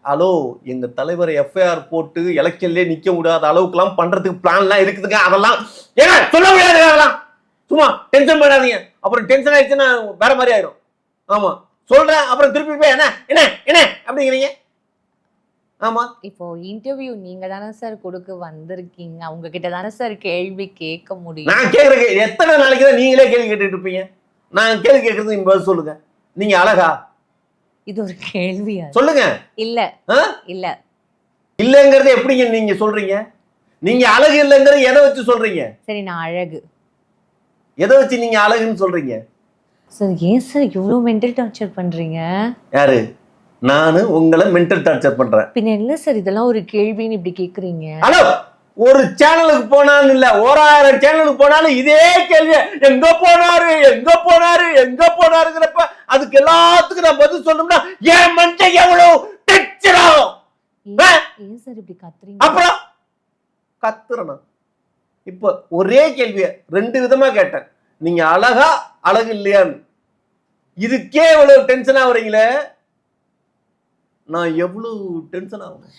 Hello எங்க தலைவர் FIR போட்டு எலெக்ஷன்லயே நிக்க முடியாத அளவுக்குலாம் பண்றதுக்கு பிளான்லாம் இருக்குதுங்க. அதெல்லாம் ஏங்க சொல்ல முடியாது. அதெல்லாம் சும்மா டென்ஷன் பண்ணாதீங்க. அப்புறம் டென்ஷன் ஆயிடுச்சுன்னா வேற மாதிரி ஆயிடும். ஆமா சொல்றேன், அப்புறம் திருப்பி போய் என்ன என்ன என்ன அப்படிங்கிறீங்க. ஆமா இப்போ இன்டர்வியூ நீங்க தானே சார் கொடுக்க வந்திருக்கீங்க, அவங்க கிட்ட தானே சார் கேள்வி கேட்க முடியும். நான் கேட்கறேன், எத்தனை நாளைக்கு தான் நீங்களே கேள்வி கேட்டுட்டு இருப்பீங்க? நான் கேள்வி கேட்கறது நீங்க பதில் சொல்லுங்க. நீங்க அழகா? இது ஒரு கேள்வியா? சொல்லுங்க. இல்ல இல்ல இல்லங்கிறத எப்படிங்க நீங்க சொல்றீங்க? நீங்க அழகு இல்லங்கிறது எதை வச்சு சொல்றீங்க? சரி நான் அழகு. எதை வச்சு நீங்க அழகுன்னு சொல்றீங்க? சார் ஏன் சார் இவ்வளவு மென்டல் டார்ச்சர் பண்றீங்க? யாரு? நானு உங்களை மென்டல் டார்ச்சர் பண்றேன்? பின்ன என்ன சார் இதெல்லாம் ஒரு கேள்வின்னு இப்படி கேக்குறீங்க? ஹலோ, ஒரு சேனலுக்கு போனாலும் இல்ல 1000 சேனலுக்கு போனாலும் இதே கேள்வி, எங்க போனாரு எங்க போனாரு எங்க போனாருங்கிறப்ப அதுக்கு எல்லாத்துக்கும் நான் பதில் சொல்லணும்னா என் மண்டை எவ்வளவு டென்ஷன். ஏன் சார் இப்படி கத்துறீங்க? அப்புறம் கத்துறனா? இப்ப ஒரே கேள்விய 2 விதமா கேட்டேன். நீங்க அழகா அழகு இல்லையான்னு. இதுக்கே இவ்வளவு டென்ஷன் ஆகுறீங்களே, நான் எவ்வளவு டென்ஷன் ஆகும்.